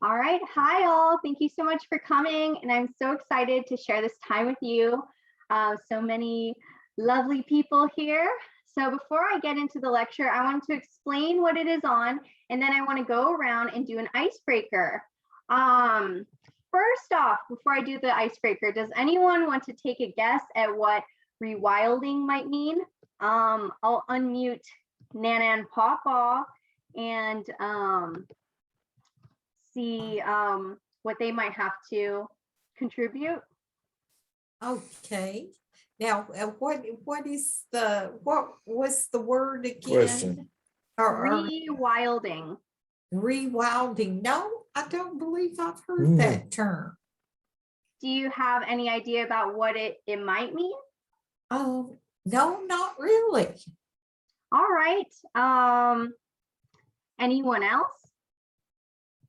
All right. Hi, all. Thank you so much for coming. And I'm so excited to share this time with you. So many lovely people here. So before I get into the lecture, I want to explain what it is on, and then I want to go around and do an icebreaker. First off, before I do the icebreaker, does anyone want to take a guess at what rewilding might mean? I'll unmute Nana and Pawpaw and see what they might have to contribute. Okay. Now, what was the word again? Question. Rewilding. Rewilding. No, I don't believe I've heard that term. Do you have any idea about what it might mean? Oh, no, not really. All right. Anyone else?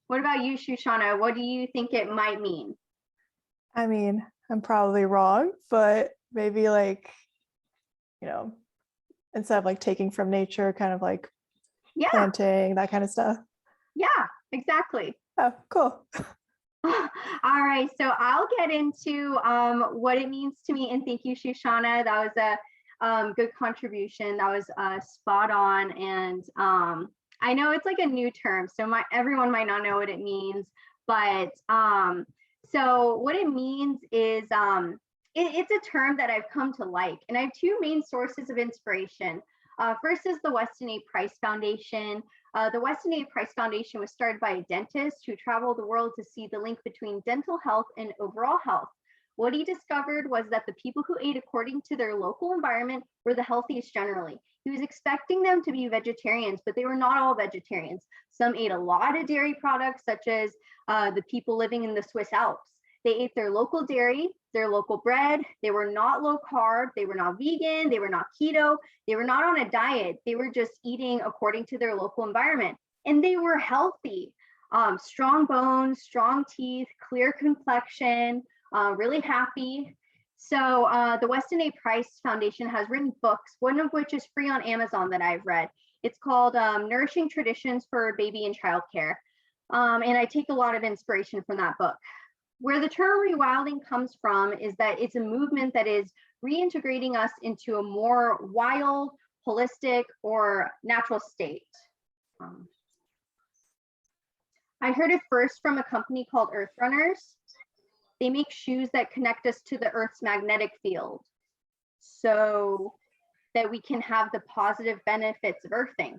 What about you, Shoshana? What do you think it might mean? I mean, I'm probably wrong, but maybe like, instead of like taking from nature, kind of like planting, that kind of stuff. Yeah, exactly. Oh, cool. All right, so I'll get into what it means to me, and thank you, Shoshana. That was a good contribution. That was spot on, and I know it's like a new term, so everyone might not know what it means, but so what it means is it's a term that I've come to like, and I have two main sources of inspiration. First is the Weston A. Price Foundation. The Weston A. Price Foundation was started by a dentist who traveled the world to see the link between dental health and overall health. What he discovered was that the people who ate according to their local environment were the healthiest generally. He was expecting them to be vegetarians, but they were not all vegetarians. Some ate a lot of dairy products, such as the people living in the Swiss Alps. They ate their local dairy, their local bread. They were not low carb. They were not vegan. They were not keto. They were not on a diet. They were just eating according to their local environment. And they were healthy, strong bones, strong teeth, clear complexion, really happy. So the Weston A. Price Foundation has written books, one of which is free on Amazon that I've read. It's called Nourishing Traditions for Baby and Child Care. And I take a lot of inspiration from that book. Where the term rewilding comes from is that it's a movement that is reintegrating us into a more wild, holistic, or natural state. I heard it first from a company called Earth Runners. They make shoes that connect us to the Earth's magnetic field so that we can have the positive benefits of earthing.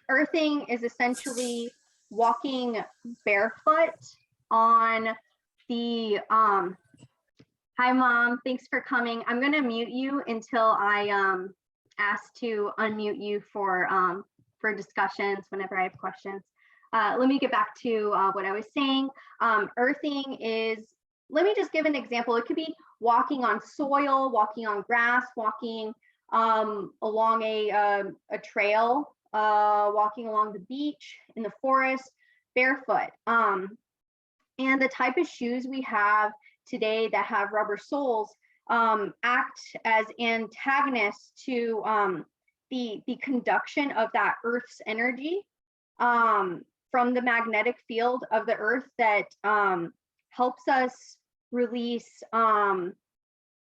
Earthing is essentially walking barefoot on the, hi Mom, thanks for coming. I'm gonna mute you until I ask to unmute you for discussions whenever I have questions. Let me get back to what I was saying. Earthing is, let me just give an example. It could be walking on soil, walking on grass, walking along a trail, walking along the beach, in the forest, barefoot. And the type of shoes we have today that have rubber soles act as antagonists to the conduction of that Earth's energy from the magnetic field of the Earth that helps us release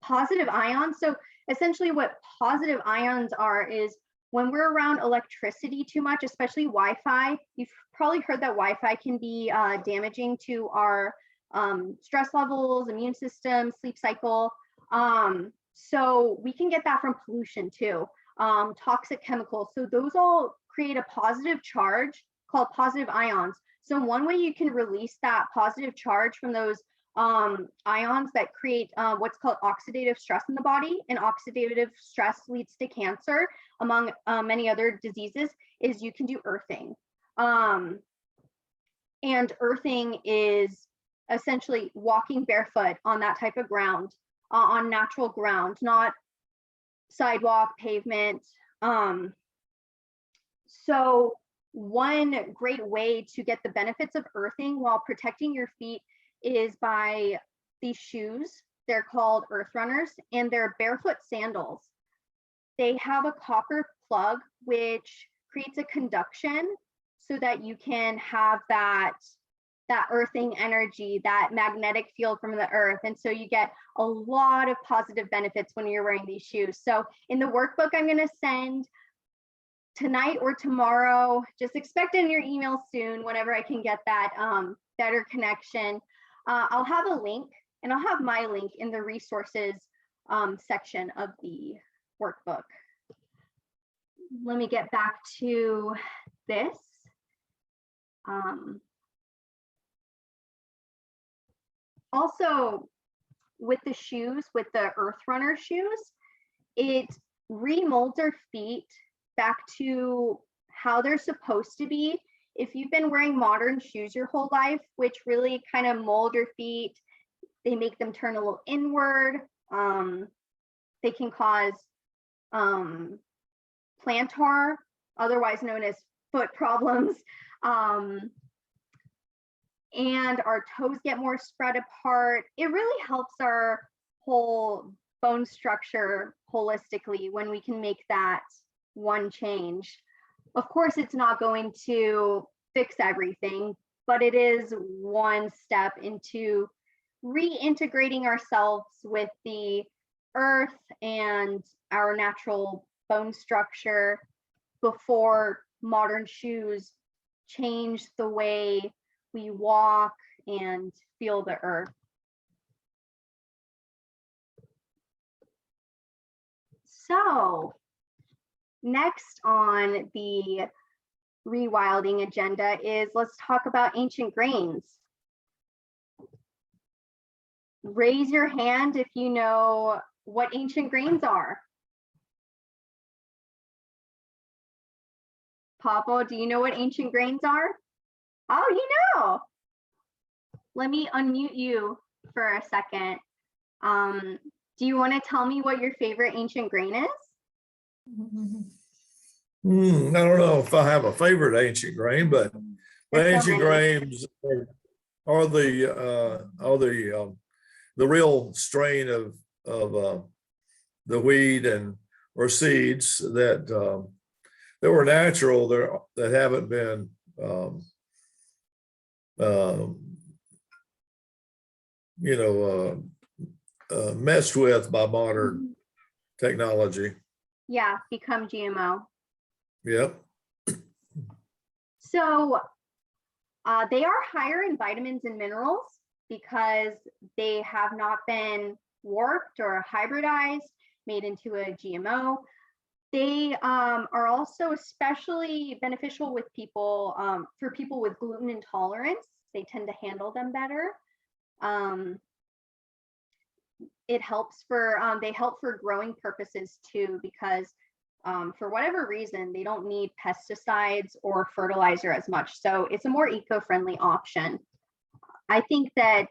positive ions. So essentially what positive ions are is when we're around electricity too much, especially Wi-Fi, you've probably heard that Wi-Fi can be damaging to our stress levels, immune system, sleep cycle. So we can get that from pollution too, toxic chemicals. So those all create a positive charge called positive ions. So one way you can release that positive charge from those ions that create what's called oxidative stress in the body, and oxidative stress leads to cancer, among many other diseases, is you can do earthing. And earthing is essentially walking barefoot on that type of ground, on natural ground, not sidewalk, pavement. So one great way to get the benefits of earthing while protecting your feet is by these shoes. They're called Earth Runners, and they're barefoot sandals. They have a copper plug which creates a conduction so that you can have that earthing energy, that magnetic field from the earth. And so you get a lot of positive benefits when you're wearing these shoes. So in the workbook I'm going to send tonight or tomorrow, just expect it in your email soon, whenever I can get that better connection. I'll have a link, and I'll have my link in the resources section of the workbook. Let me get back to this. Also, with the shoes, with the Earth Runner shoes, it remolds our feet back to how they're supposed to be. If you've been wearing modern shoes your whole life, which really kind of mold your feet, they make them turn a little inward. They can cause plantar, otherwise known as foot problems. And our toes get more spread apart. It really helps our whole bone structure holistically when we can make that one change. Of course, it's not going to fix everything, but it is one step into reintegrating ourselves with the earth and our natural bone structure before modern shoes change the way we walk and feel the earth. So next on the rewilding agenda is, let's talk about ancient grains. Raise your hand if you know what ancient grains are. Papa, do you know what ancient grains are? Oh, you know. Let me unmute you for a second. Do you want to tell me what your favorite ancient grain is? I don't know if I have a favorite ancient grain, but ancient grains are the real strain of the wheat or seeds that were natural, that haven't been messed with by modern technology. Yeah, become GMO. Yep. So they are higher in vitamins and minerals because they have not been warped or hybridized, made into a GMO. They are also especially beneficial with people, for people with gluten intolerance. They tend to handle them better. It helps for, they help for growing purposes too, because for whatever reason, they don't need pesticides or fertilizer as much. So it's a more eco-friendly option. I think that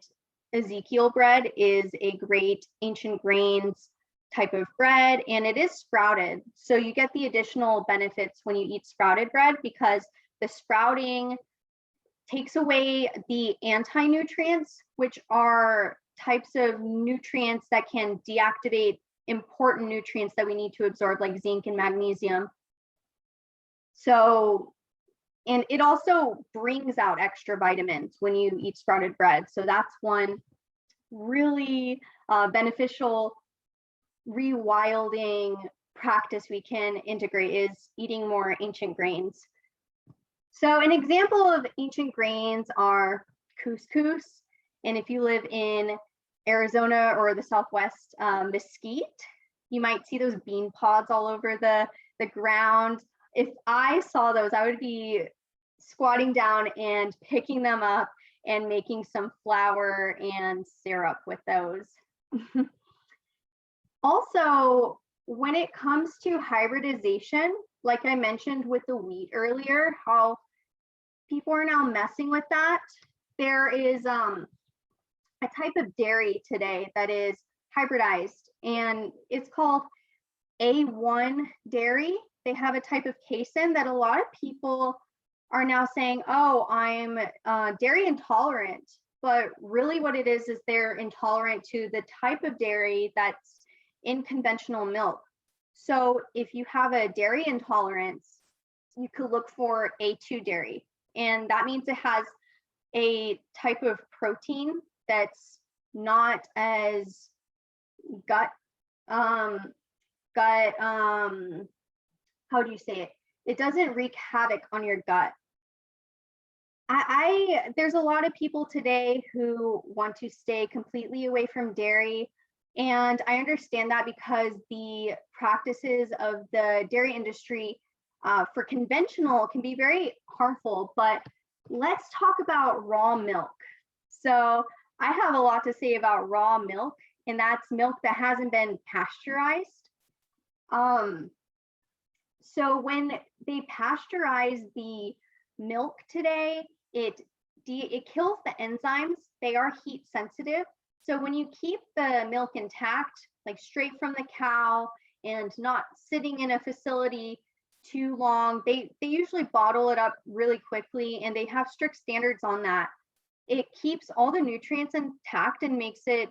Ezekiel bread is a great ancient grains type of bread, and it is sprouted. So you get the additional benefits when you eat sprouted bread, because the sprouting takes away the anti-nutrients, which are types of nutrients that can deactivate important nutrients that we need to absorb, like zinc and magnesium. So, and it also brings out extra vitamins when you eat sprouted bread. So that's one really beneficial rewilding practice we can integrate, is eating more ancient grains. So an example of ancient grains are couscous. And if you live in Arizona or the Southwest, Mesquite, you might see those bean pods all over the ground. If I saw those, I would be squatting down and picking them up and making some flour and syrup with those. Also, when it comes to hybridization, like I mentioned with the wheat earlier, how people are now messing with that. There is a type of dairy today that is hybridized, and it's called A1 dairy. They have a type of casein that a lot of people are now saying, oh, I'm dairy intolerant. But really what it is they're intolerant to the type of dairy that's in conventional milk. So if you have a dairy intolerance, you could look for A2 dairy. And that means it has a type of protein that's not as gut, how do you say it? It doesn't wreak havoc on your gut. There's a lot of people today who want to stay completely away from dairy. And I understand that because the practices of the dairy industry for conventional can be very harmful, but let's talk about raw milk. So I have a lot to say about raw milk, and that's milk that hasn't been pasteurized. So when they pasteurize the milk today, it kills the enzymes. They are heat sensitive. So when you keep the milk intact, like straight from the cow and not sitting in a facility too long, they usually bottle it up really quickly, and they have strict standards on that. It keeps all the nutrients intact and makes it,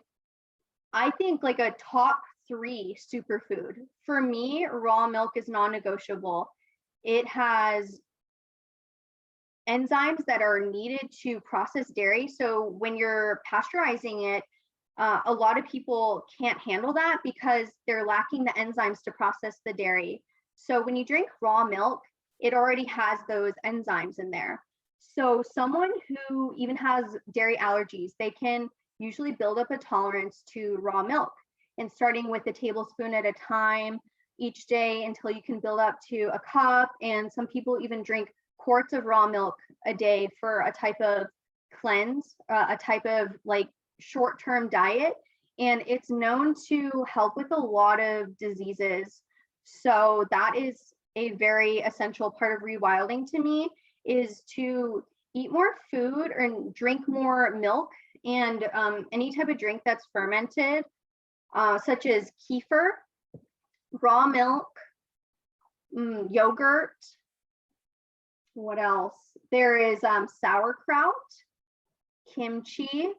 I think, like a top 3 superfood. For me, raw milk is non-negotiable. It has enzymes that are needed to process dairy. So when you're pasteurizing it, a lot of people can't handle that because they're lacking the enzymes to process the dairy. So when you drink raw milk, it already has those enzymes in there. So someone who even has dairy allergies, they can usually build up a tolerance to raw milk, and starting with a tablespoon at a time each day until you can build up to a cup. And some people even drink quarts of raw milk a day for a type of cleanse, a type of like short-term diet. And it's known to help with a lot of diseases. So that is a very essential part of rewilding to me, is to eat more food and drink more milk, and any type of drink that's fermented, such as kefir, raw milk, yogurt. What else? There is sauerkraut, kimchi.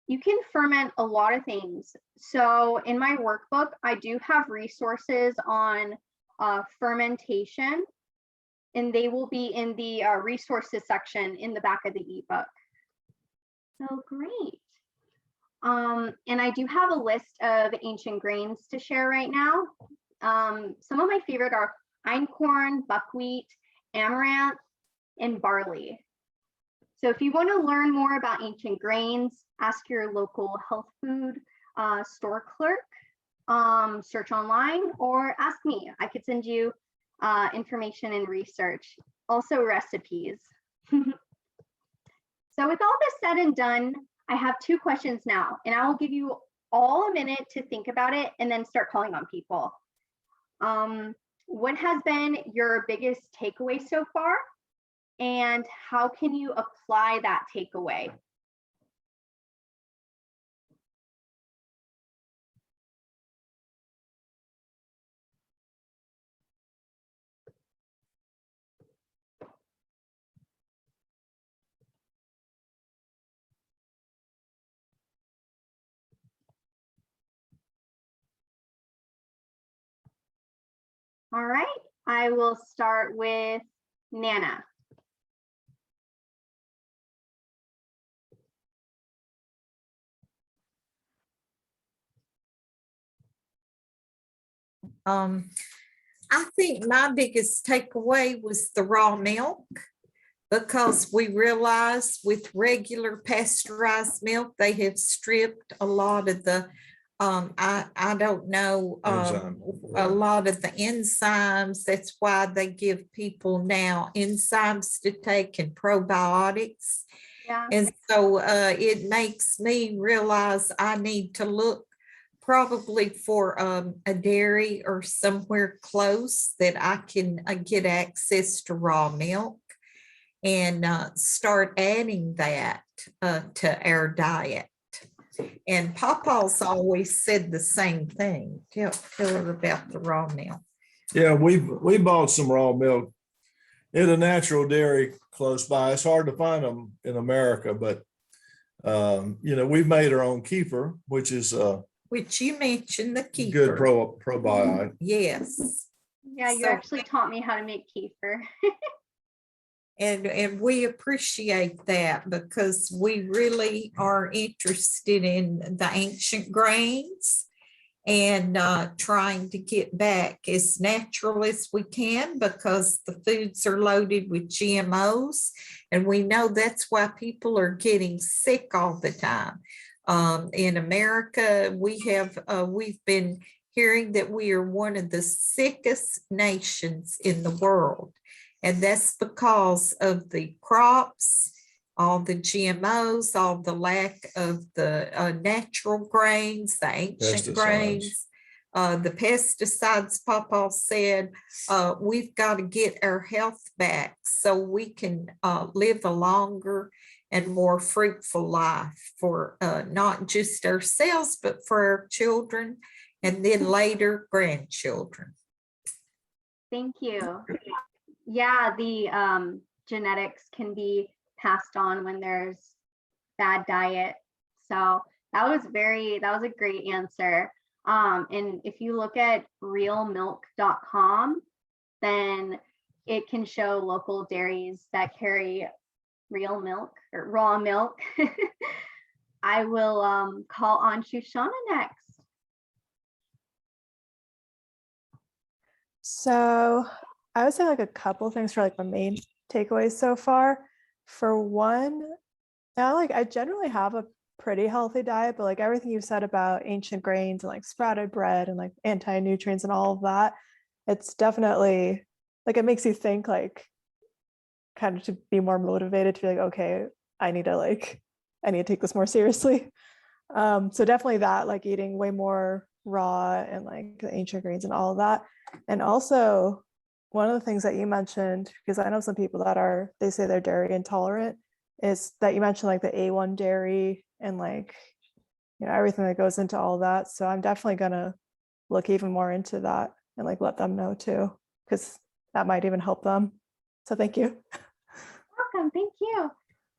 You can ferment a lot of things. So in my workbook, I do have resources on fermentation, and they will be in the resources section in the back of the ebook. So great. And I do have a list of ancient grains to share right now. Some of my favorite are einkorn, buckwheat, amaranth, and barley. So if you want to learn more about ancient grains, ask your local health food store clerk, search online, or ask me. I could send you information and research, also recipes. So with all this said and done, I have 2 questions now, and I will give you all a minute to think about it and then start calling on people. What has been your biggest takeaway so far? And how can you apply that takeaway? All right, I will start with Nana. I think my biggest takeaway was the raw milk, because we realized with regular pasteurized milk, they have stripped a lot of the, I don't know, a lot of the enzymes. That's why they give people now enzymes to take and probiotics. Yeah. And so it makes me realize I need to look probably for a dairy or somewhere close that I can get access to raw milk, and start adding that to our diet. And Papa's always said the same thing. Tell her about the raw milk. Yeah, we bought some raw milk at a natural dairy close by. It's hard to find them in America, but you know, we've made our own kefir, which is which you mentioned, the kefir. good probiotic. Yes. Yeah, you So- actually taught me how to make kefir. And we appreciate that because we really are interested in the ancient grains and trying to get back as natural as we can because the foods are loaded with GMOs. And we know that's why people are getting sick all the time. In America, we've been hearing that we are one of the sickest nations in the world. And that's because of the crops, all the GMOs, all the lack of the natural grains, the ancient grains, the pesticides. Papa said, we've got to get our health back so we can live a longer and more fruitful life for not just ourselves, but for our children and then later grandchildren. Thank you. Yeah, the genetics can be passed on when there's bad diet. So that was a great answer. And if you look at realmilk.com, then it can show local dairies that carry real milk or raw milk. I will call on Shoshana next. So I would say like a couple of things for like my main takeaways so far. For one, now like I generally have a pretty healthy diet, but like everything you said about ancient grains and like sprouted bread and like anti-nutrients and all of that, it's definitely like it makes you think like kind of to be more motivated to be like, okay, I need to take this more seriously. So definitely that, like eating way more raw and like the ancient grains and all of that. And also one of the things that you mentioned, because I know some people that they say they're dairy intolerant, is that you mentioned like the A1 dairy and like, you know, everything that goes into all that. So I'm definitely gonna look even more into that and like let them know too, because that might even help them. So thank you. Welcome, thank you.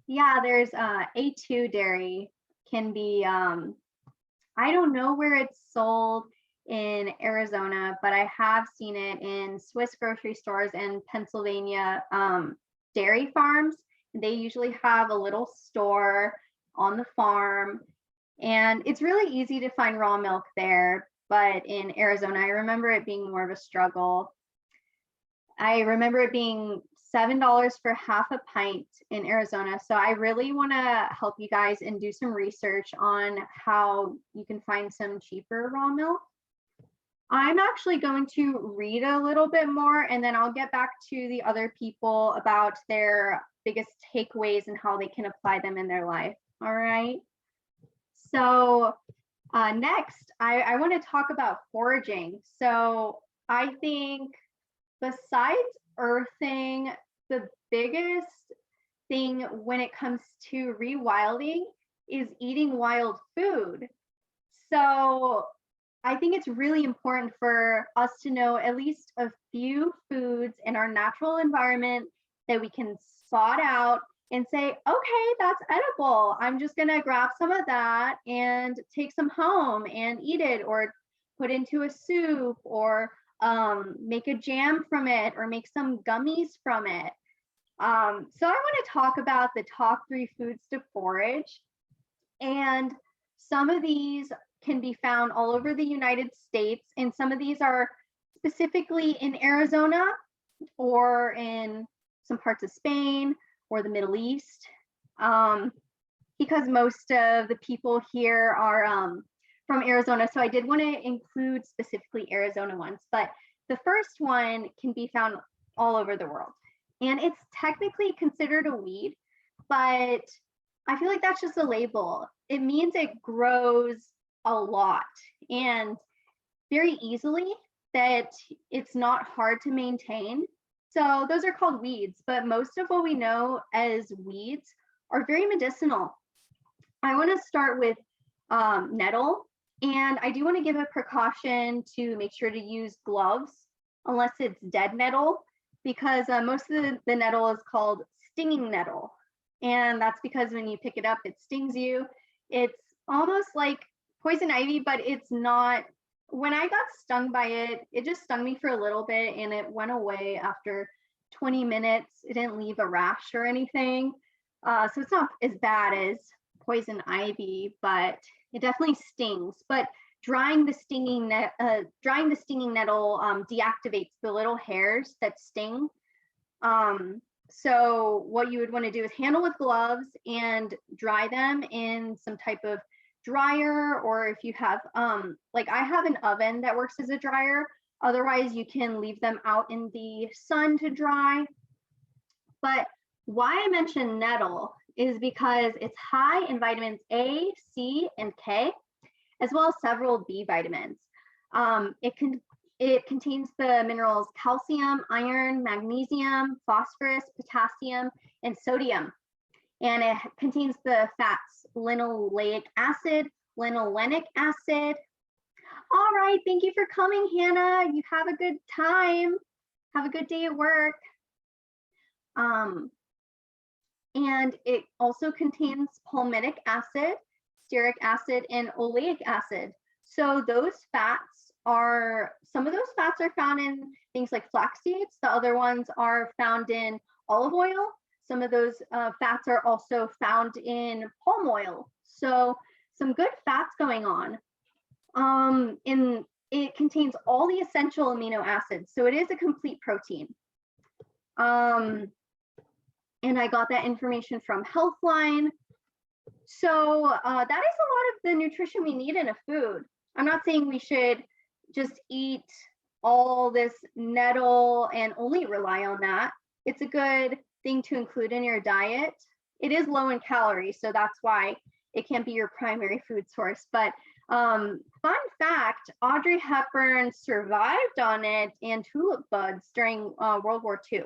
Yeah, there's A2 dairy can be, I don't know where it's sold in Arizona, but I have seen it in Swiss grocery stores and Pennsylvania dairy farms. They usually have a little store on the farm, and it's really easy to find raw milk there. But in Arizona, I remember it being more of a struggle. I remember it being $7 for half a pint in Arizona. So I really want to help you guys and do some research on how you can find some cheaper raw milk. I'm actually going to read a little bit more, and then I'll get back to the other people about their biggest takeaways and how they can apply them in their life. All right. So next, I want to talk about foraging. So I think besides earthing, the biggest thing when it comes to rewilding is eating wild food. So I think it's really important for us to know at least a few foods in our natural environment that we can spot out and say, okay, that's edible. I'm just gonna grab some of that and take some home and eat it, or put into a soup, or make a jam from it, or make some gummies from it. So I want to talk about the top 3 foods to forage. And some of these can be found all over the United States. And some of these are specifically in Arizona or in some parts of Spain or the Middle East. Because most of the people here are from Arizona. So I did want to include specifically Arizona ones, but the first one can be found all over the world. And it's technically considered a weed, but I feel like that's just a label. It means it grows a lot and very easily, that it's not hard to maintain. So those are called weeds, but most of what we know as weeds are very medicinal. I want to start with nettle, and I do want to give a precaution to make sure to use gloves unless it's dead nettle, because most of the nettle is called stinging nettle. And that's because when you pick it up, it stings you. It's almost like poison ivy, but it's not when I got stung by it, it just stung me for a little bit and it went away after 20 minutes. It didn't leave a rash or anything. So it's not as bad as poison ivy, but it definitely stings. But drying the stinging nettle deactivates the little hairs that sting. So what you would want to do is handle with gloves and dry them in some type of dryer, or if you have like I have an oven that works as a dryer. Otherwise you can leave them out in the sun to dry. But why I mentioned nettle is because it's high in vitamins A, C, and K, as well as several B vitamins. It contains the minerals calcium, iron, magnesium, phosphorus, potassium, and sodium. And it contains the fats linoleic acid, linolenic acid. All right, thank you for coming, Hannah. You have a good time. Have a good day at work. And it also contains palmitic acid, stearic acid, and oleic acid. So those fats are, some of those fats are found in things like flax seeds. The other ones are found in olive oil. Some of those fats are also found in palm oil. So some good fats going on. It contains all the essential amino acids. So it is a complete protein. And I got that information from Healthline. So that is a lot of the nutrition we need in a food. I'm not saying we should just eat all this nettle and only rely on that. It's a good thing to include in your diet. It is low in calories, so that's why it can't be your primary food source. But fun fact, Audrey Hepburn survived on it and tulip buds during World War II.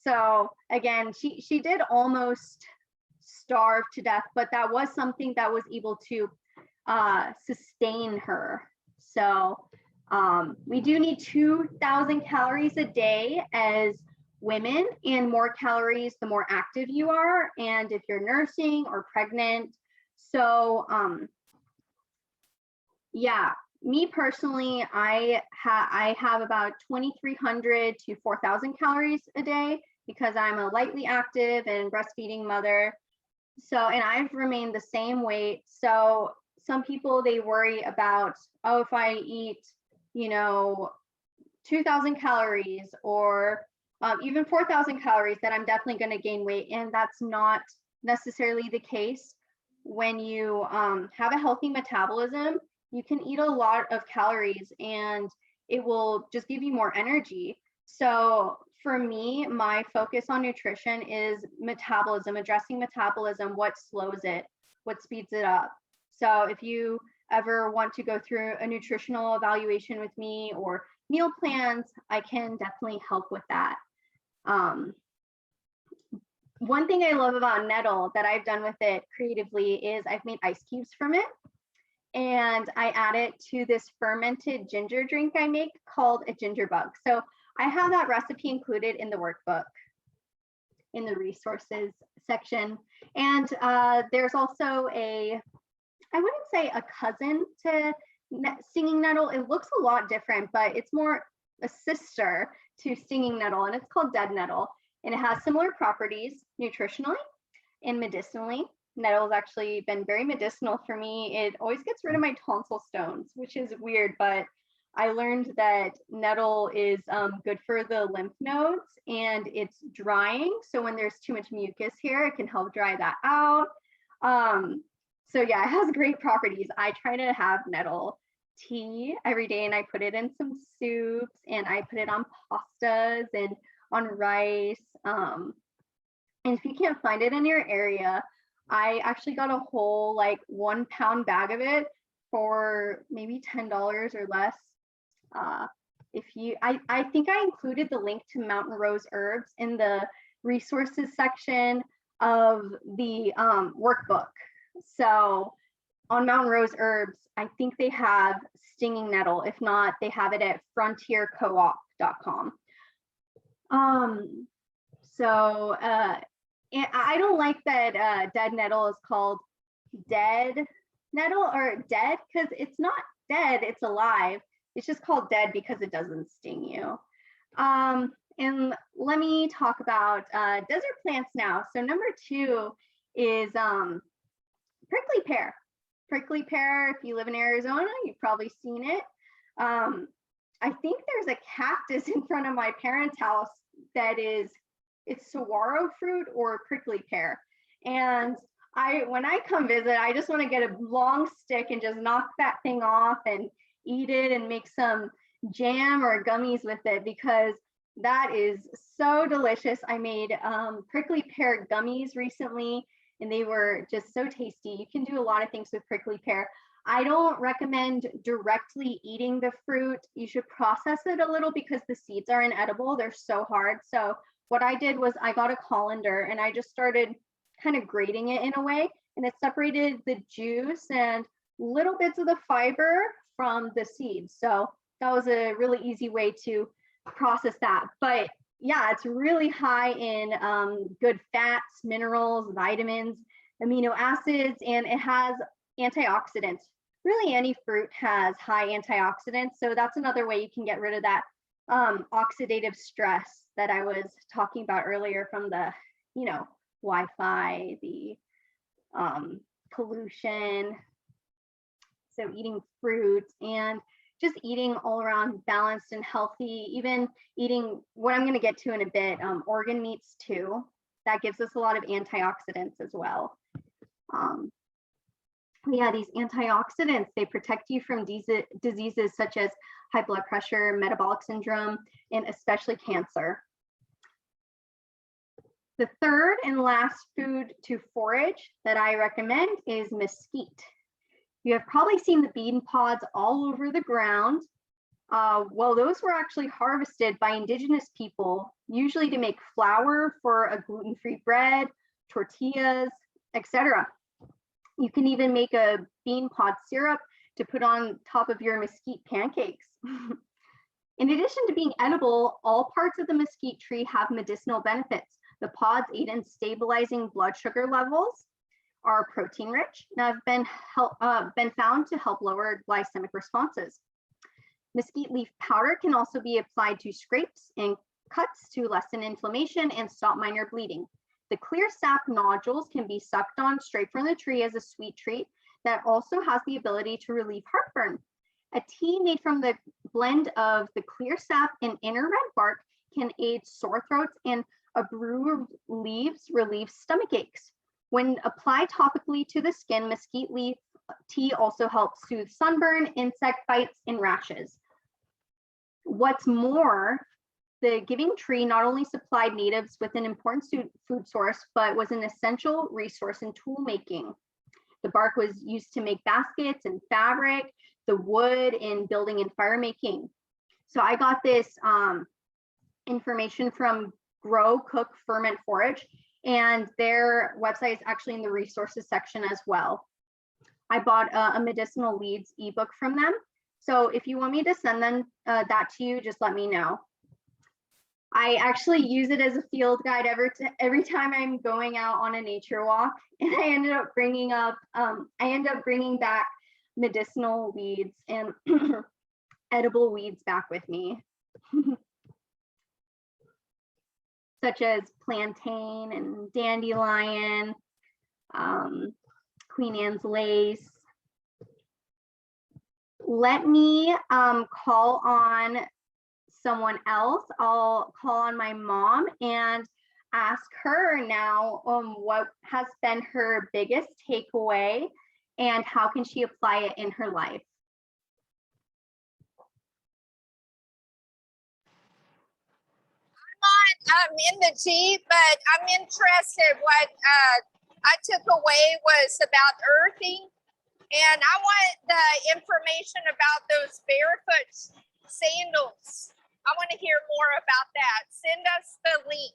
So again, she did almost starve to death, but that was something that was able to sustain her. So we do need 2,000 calories a day as women, and more calories the more active you are, and if you're nursing or pregnant. So yeah, me personally, I have about 2,300 to 4,000 calories a day because I'm a lightly active and breastfeeding mother. So, and I've remained the same weight. So some people, they worry about, oh, if I eat, 2,000 calories or even 4,000 calories, that I'm definitely going to gain weight. And that's not necessarily the case. When you have a healthy metabolism, you can eat a lot of calories and it will just give you more energy. So for me, my focus on nutrition is metabolism, addressing metabolism, what slows it, what speeds it up. So if you ever want to go through a nutritional evaluation with me or meal plans, I can definitely help with that. One thing I love about nettle that I've done with it creatively is I've made ice cubes from it. And I add it to this fermented ginger drink I make called a ginger bug. So I have that recipe included in the workbook in the resources section. And there's also I wouldn't say a cousin to stinging nettle. It looks a lot different, but it's more a sister to stinging nettle, and it's called dead nettle. And it has similar properties nutritionally and medicinally. Nettle's actually been very medicinal for me. It always gets rid of my tonsil stones, which is weird, but I learned that nettle is good for the lymph nodes and it's drying. So when there's too much mucus here, it can help dry that out. So yeah, it has great properties. I try to have nettle tea every day and I put it in some soups and I put it on pastas and on rice. And if you can't find it in your area, I actually got a whole 1 pound bag of it for maybe $10 or less. I think I included the link to Mountain Rose Herbs in the resources section of the workbook. So on Mountain Rose Herbs, I think they have stinging nettle. If not, they have it at frontiercoop.com. And I don't like that dead nettle is called dead nettle or dead, because it's not dead, it's alive. It's just called dead because it doesn't sting you. And let me talk about desert plants now. So number 2 is prickly pear. Prickly pear, if you live in Arizona, you've probably seen it. I think there's a cactus in front of my parents' house that it's saguaro fruit or prickly pear. And when I come visit, I just want to get a long stick and just knock that thing off and eat it and make some jam or gummies with it, because that is so delicious. I made prickly pear gummies recently, and they were just so tasty. You can do a lot of things with prickly pear. I don't recommend directly eating the fruit. You should process it a little because the seeds are inedible. They're so hard. So what I did was I got a colander and I just started kind of grating it in a way, and it separated the juice and little bits of the fiber from the seeds. So that was a really easy way to process that. But yeah, it's really high in good fats, minerals, vitamins, amino acids, and it has antioxidants. Really, any fruit has high antioxidants. So that's another way you can get rid of that oxidative stress that I was talking about earlier from the, Wi-Fi, the pollution. So eating fruit and just eating all around balanced and healthy, even eating what I'm going to get to in a bit, organ meats too. That gives us a lot of antioxidants as well. Yeah, these antioxidants, they protect you from diseases such as high blood pressure, metabolic syndrome, and especially cancer. The third and last food to forage that I recommend is mesquite. You have probably seen the bean pods all over the ground. Well, those were actually harvested by indigenous people, usually to make flour for a gluten-free bread, tortillas, etc. You can even make a bean pod syrup to put on top of your mesquite pancakes. In addition to being edible, all parts of the mesquite tree have medicinal benefits. The pods aid in stabilizing blood sugar levels, are protein rich, and have been found to help lower glycemic responses. Mesquite leaf powder can also be applied to scrapes and cuts to lessen inflammation and stop minor bleeding. The clear sap nodules can be sucked on straight from the tree as a sweet treat that also has the ability to relieve heartburn. A tea made from the blend of the clear sap and inner red bark can aid sore throats, and a brew of leaves relieves stomach aches. When applied topically to the skin, mesquite leaf tea also helps soothe sunburn, insect bites, and rashes. What's more, the giving tree not only supplied natives with an important food source, but was an essential resource in tool making. The bark was used to make baskets and fabric, the wood in building and fire making. So I got this information from Grow, Cook, Ferment, Forage, and their website is actually in the resources section as well. I bought a medicinal weeds ebook from them. So if you want me to send them that to you, just let me know. I actually use it as a field guide every time I'm going out on a nature walk, and I end up bringing back medicinal weeds and edible weeds back with me, such as plantain and dandelion, Queen Anne's lace. Let me call on someone else. I'll call on my mom and ask her now what has been her biggest takeaway and how can she apply it in her life. I'm in the Jeep, but I'm interested. What I took away was about earthing, and I want the information about those barefoot sandals. I want to hear more about that. Send us the link.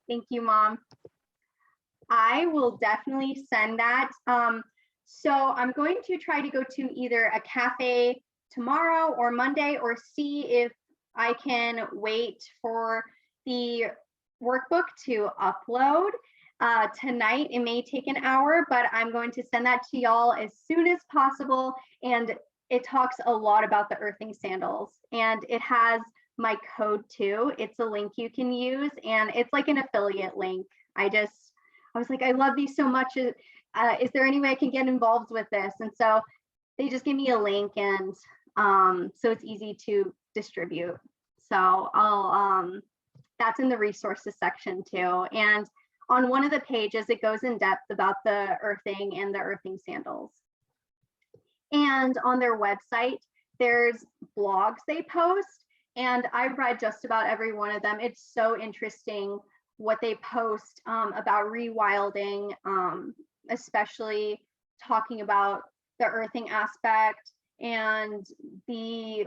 Thank you, Mom. I will definitely send that. So I'm going to try to go to either a cafe tomorrow or Monday, or see if I can wait for the workbook to upload. tonight. It may take an hour, but I'm going to send that to y'all as soon as possible. And it talks a lot about the earthing sandals, and it has my code too. It's a link you can use, and it's like an affiliate link. I was like, I love these so much. Is there any way I can get involved with this? And so they just give me a link, and so it's easy to distribute. So I'll that's in the resources section too. And on one of the pages, it goes in depth about the earthing and the earthing sandals. And on their website, there's blogs they post, and I've read just about every one of them. It's so interesting what they post about rewilding, especially talking about the earthing aspect and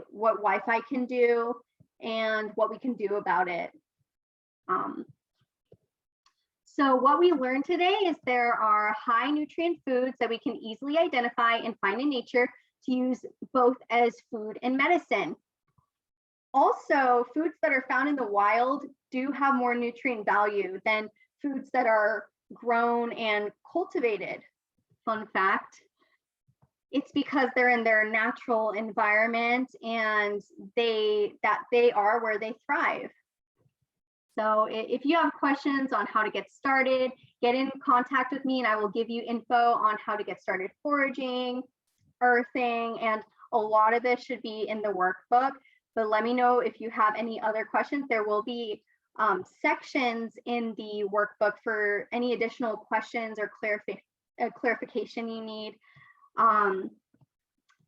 what Wi-Fi can do and what we can do about it. So what we learned today is there are high nutrient foods that we can easily identify and find in nature to use both as food and medicine. Also, foods that are found in the wild do have more nutrient value than foods that are grown and cultivated. Fun fact, it's because they're in their natural environment and they are where they thrive. So if you have questions on how to get started, get in contact with me and I will give you info on how to get started foraging, earthing, and a lot of this should be in the workbook. But let me know if you have any other questions. There will be sections in the workbook for any additional questions or clarification you need.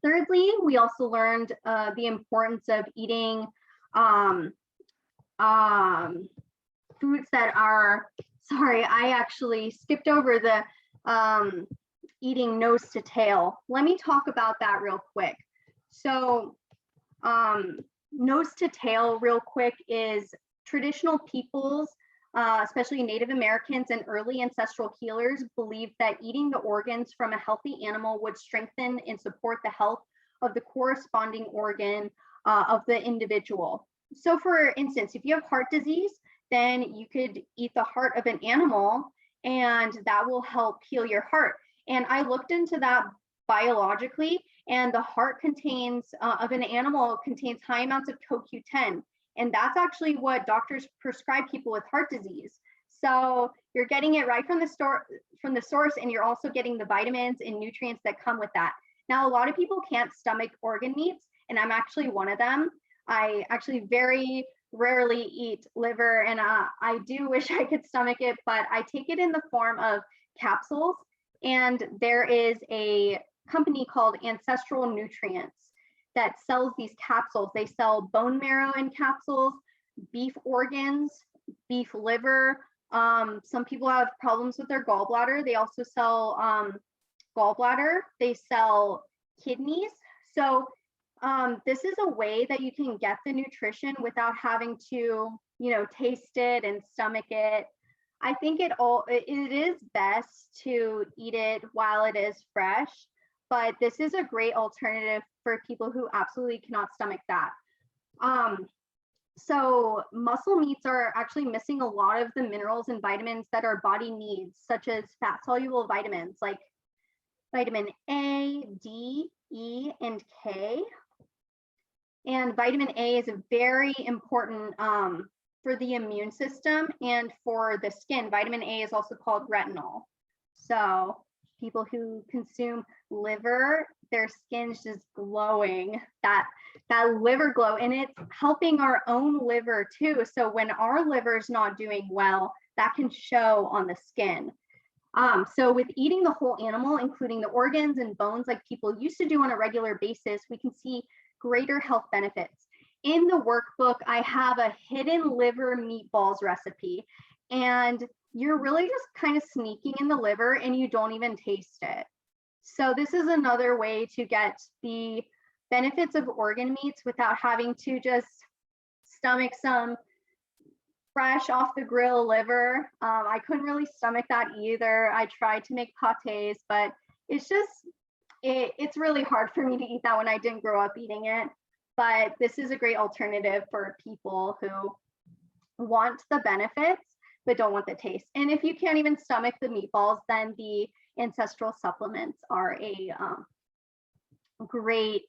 Thirdly, we also learned the importance of eating foods that are, sorry, I actually skipped over the eating nose to tail. Let me talk about that real quick. So nose to tail real quick is traditional peoples, especially Native Americans and early ancestral healers, believed that eating the organs from a healthy animal would strengthen and support the health of the corresponding organ of the individual. So for instance, if you have heart disease, then you could eat the heart of an animal and that will help heal your heart. And I looked into that biologically, and the heart of an animal contains high amounts of CoQ10. And that's actually what doctors prescribe people with heart disease. So you're getting it right from the source, and you're also getting the vitamins and nutrients that come with that. Now, a lot of people can't stomach organ meats, and I'm actually one of them. I actually very rarely eat liver, and I do wish I could stomach it, but I take it in the form of capsules. And there is a company called Ancestral Nutrients that sells these capsules. They sell bone marrow in capsules, beef organs, beef liver. Some people have problems with their gallbladder. They also sell gallbladder. They sell kidneys. So this is a way that you can get the nutrition without having to, taste it and stomach it. I think it is best to eat it while it is fresh, but this is a great alternative for people who absolutely cannot stomach that. So muscle meats are actually missing a lot of the minerals and vitamins that our body needs, such as fat soluble vitamins like vitamin A, D, E, and K. And vitamin A is very important for the immune system and for the skin. Vitamin A is also called retinol. So people who consume liver, their skin's just glowing, that liver glow, and it's helping our own liver too. So when our liver's not doing well, that can show on the skin. So with eating the whole animal, including the organs and bones like people used to do on a regular basis, we can see greater health benefits. In the workbook, I have a hidden liver meatballs recipe, and you're really just kind of sneaking in the liver and you don't even taste it. So this is another way to get the benefits of organ meats without having to just stomach some fresh off the grill liver. I couldn't really stomach that either. I tried to make pâtés, but it's really hard for me to eat that when I didn't grow up eating it. But this is a great alternative for people who want the benefits, but don't want the taste. And if you can't even stomach the meatballs, then the ancestral supplements are a great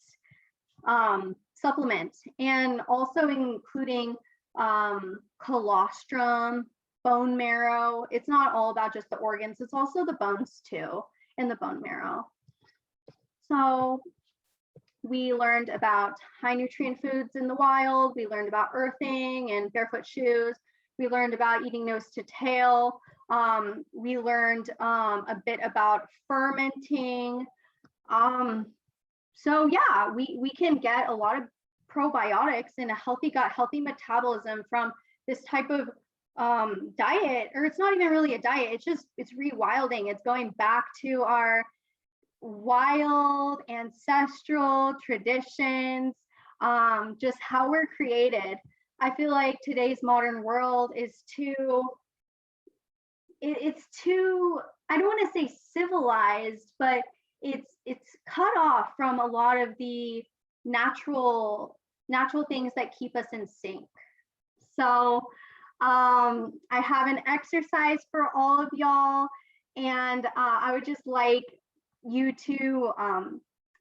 supplement, and also including colostrum, bone marrow. It's not all about just the organs, it's also the bones too, and the bone marrow. So we learned about high nutrient foods in the wild. We learned about earthing and barefoot shoes. We learned about eating nose to tail. We learned a bit about fermenting. So yeah, we can get a lot of probiotics and a healthy gut, healthy metabolism from this type of diet, or it's not even really a diet. It's rewilding. It's going back to our wild ancestral traditions, just how we're created. I feel like today's modern world is it's too, I don't want to say civilized, but it's cut off from a lot of the natural things that keep us in sync. So I have an exercise for all of y'all, and I would just like you to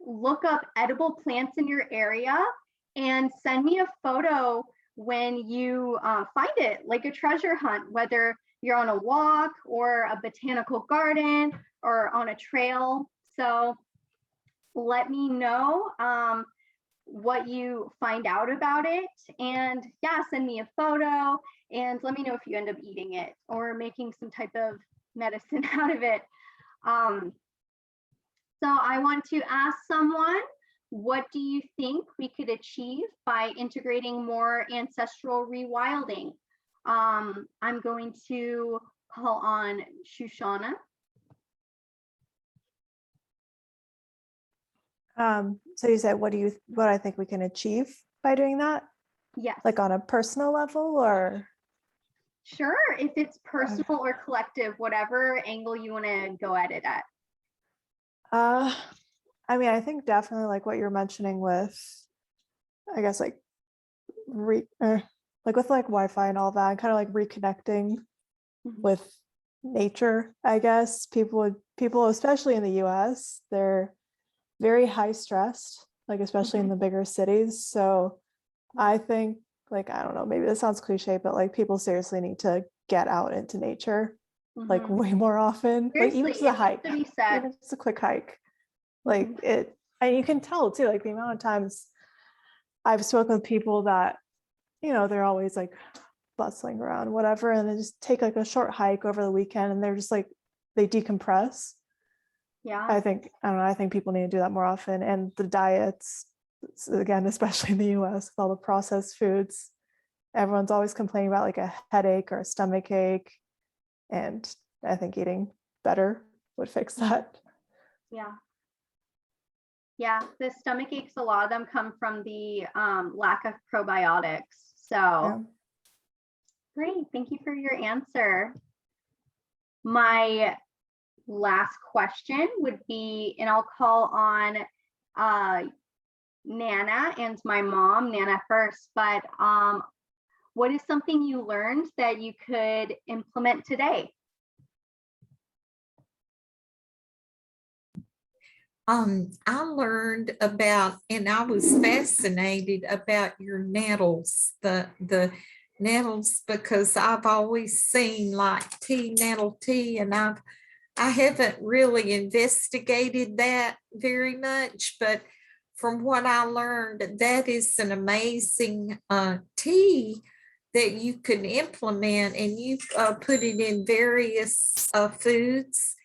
look up edible plants in your area and send me a photo when you find it, like a treasure hunt, whether you're on a walk or a botanical garden or on a trail. So let me know what you find out about it, and yeah, send me a photo and let me know if you end up eating it or making some type of medicine out of it. So I want to ask someone, what do you think we could achieve by integrating more ancestral rewilding? I'm going to call on Shoshana. So you said, what I think we can achieve by doing that? Yes. Like on a personal level, or? Sure, if it's personal or collective, whatever angle you want to go at it at. I mean, I think definitely like what you're mentioning with, I guess like with like Wi-Fi and all that, kind of like reconnecting with nature. I guess people, especially in the US, they're very high stressed, like especially in the bigger cities. So I think, like, I don't know, maybe this sounds cliche, but like people seriously need to get out into nature like way more often. Like even just a hike, even just a quick hike. Like it, and you can tell too, like the amount of times I've spoken with people that, you know, they're always like bustling around, whatever, and they just take like a short hike over the weekend and they're just like, they decompress. Yeah. I don't know, I think people need to do that more often. And the diets, again, especially in the US with all the processed foods, everyone's always complaining about like a headache or a stomach ache. And I think eating better would fix that. Yeah. Yeah, the stomach aches, a lot of them come from the lack of probiotics. So yeah. Great, thank you for your answer. My last question would be, and I'll call on Nana and my mom, Nana first, but what is something you learned that you could implement today? I learned about, and I was fascinated about your nettles, the nettles, because I've always seen like nettle tea, and I haven't really investigated that very much, but from what I learned, that is an amazing tea that you can implement, and you put it in various foods.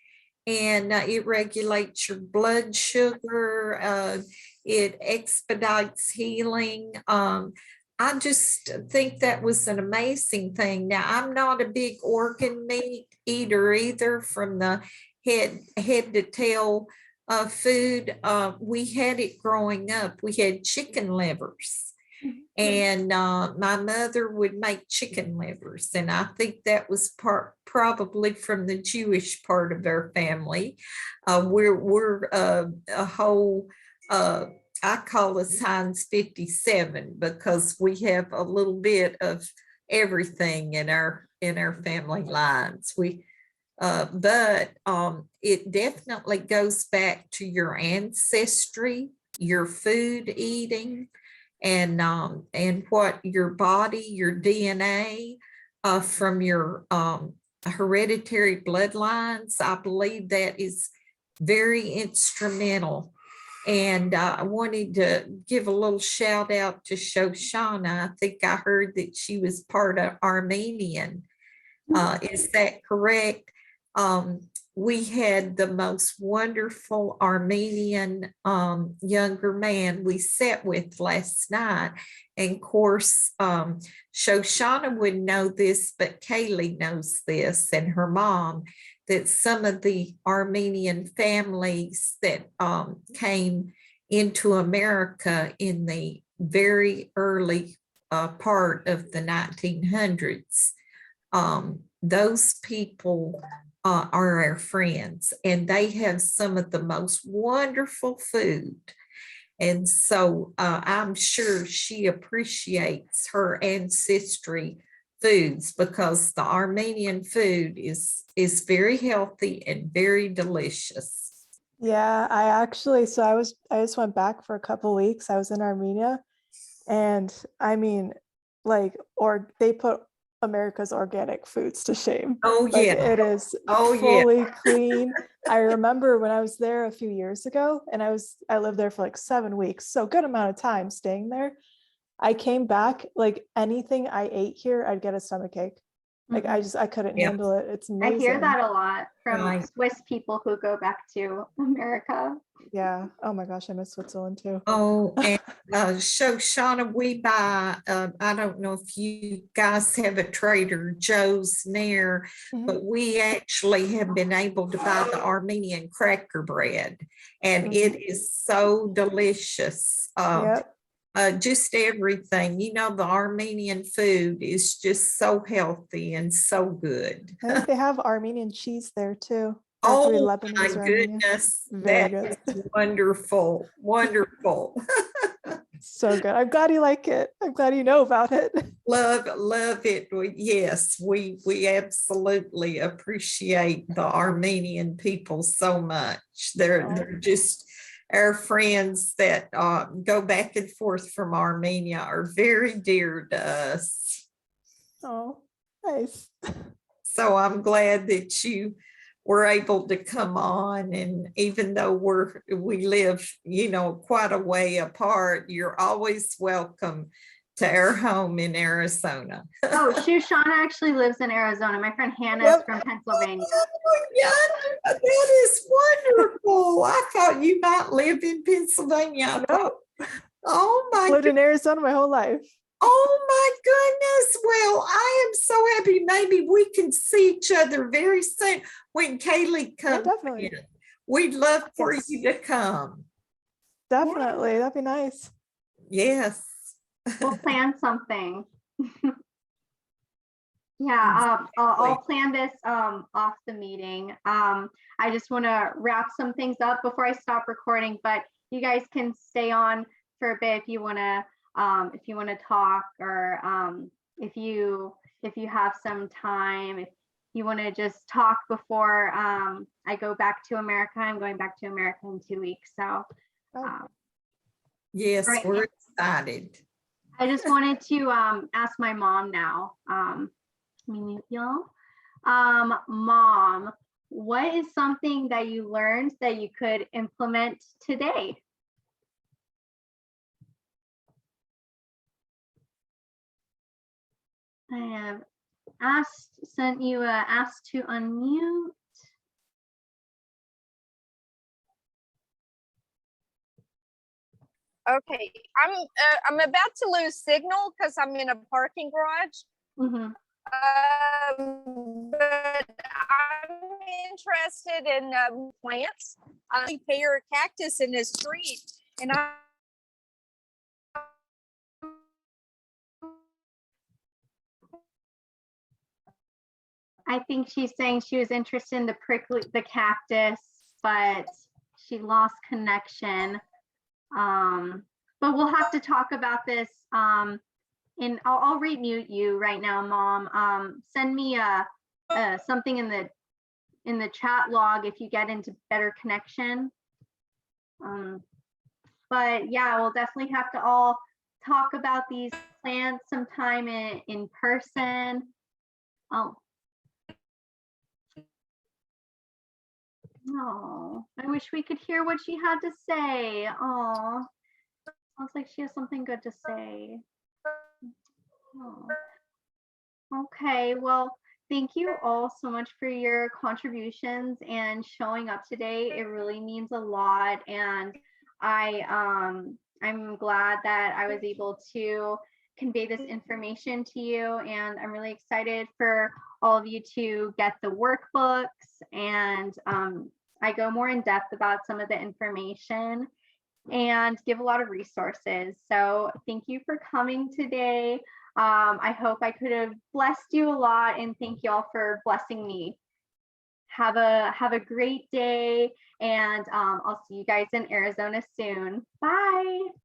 And it regulates your blood sugar. It expedites healing. I just think that was an amazing thing. Now, I'm not a big organ meat eater either, from the head to tail food. We had it growing up. We had chicken livers. And my mother would make chicken livers, and I think that was probably from the Jewish part of our family. We're a whole, I call us Heinz 57, because we have a little bit of everything in our family lines. But it definitely goes back to your ancestry, your food eating, and what your body, your DNA, from your hereditary bloodlines. I believe that is very instrumental. And I wanted to give a little shout out to Shoshana. I think I heard that she was part of Armenian. Is that correct? We had the most wonderful Armenian younger man we sat with last night. And of course, Shoshana would know this, but Kaylee knows this, and her mom, that some of the Armenian families that came into America in the very early part of the 1900s, those people are our friends, and they have some of the most wonderful food. And so I'm sure she appreciates her ancestry foods, because the Armenian food is very healthy and very delicious. Yeah, I just went back for a couple weeks. I was in Armenia, and I mean, like, or they put America's organic foods to shame. Oh Like, yeah. it is Oh, fully clean. I remember when I was there a few years ago, and I lived there for like 7 weeks, so good amount of time staying there. I came back, like, anything I ate here, I'd get a stomachache. Like, I couldn't Yeah. handle it. It's I amazing. hear that a lot from Right. Swiss people who go back to America. Yeah. Oh my gosh, I miss Switzerland too. Oh, and Shoshana, we buy, I don't know if you guys have a Trader Joe's near, Mhm. but we actually have been able to buy the Armenian cracker bread, and it is so delicious. Yep. Just everything, the Armenian food is just so healthy and so good. I think they have Armenian cheese there too. Oh Lebanese my or Armenian. goodness, Very that good. is wonderful, wonderful. So good. I'm glad you like it. I'm glad you know about it. Love it. Yes, we absolutely appreciate the Armenian people so much. They're just our friends that go back and forth from Armenia are very dear to us. Oh, nice. So I'm glad that you were able to come on, and even though we live, quite a way apart, you're always welcome to our home in Arizona. Oh, Shoshana actually lives in Arizona. My friend Hannah is from Pennsylvania. Oh, yeah, that is wonderful. I thought you might live in Pennsylvania. Oh my Lived in Arizona my whole life. Oh my goodness. Well, I am so happy. Maybe we can see each other very soon when Kaylee comes. Definitely. In. We'd love for Yes. you to come. Definitely. That'd be nice. Yes. We'll plan something. Yeah, I'll plan this off the meeting. I just want to wrap some things up before I stop recording, but you guys can stay on for a bit if you want to talk, or if you have some time, if you want to just talk before I go back to America. I'm going back to America in 2 weeks, so yes, right. We're excited. I just wanted to ask my mom now. Y'all, Mom, what is something that you learned that you could implement today? I have sent you a ask to unmute. Okay, I'm about to lose signal because I'm in a parking garage. Mm-hmm. But I'm interested in plants. I see pear cactus in the street, and I think she's saying she was interested in the cactus, but she lost connection. But we'll have to talk about this And I'll remute you right now, Mom. Send me something in the chat log if you get into better connection. But yeah, we'll definitely have to all talk about these plants sometime in person. Oh, I wish we could hear what she had to say. Oh, sounds like she has something good to say. Oh. Okay, well, thank you all so much for your contributions and showing up today. It really means a lot, and I'm glad that I was able to convey this information to you, and I'm really excited for all of you to get the workbooks, and I go more in depth about some of the information and give a lot of resources. So thank you for coming today. I hope I could have blessed you a lot, and thank you all for blessing me. Have a great day, and I'll see you guys in Arizona soon. Bye.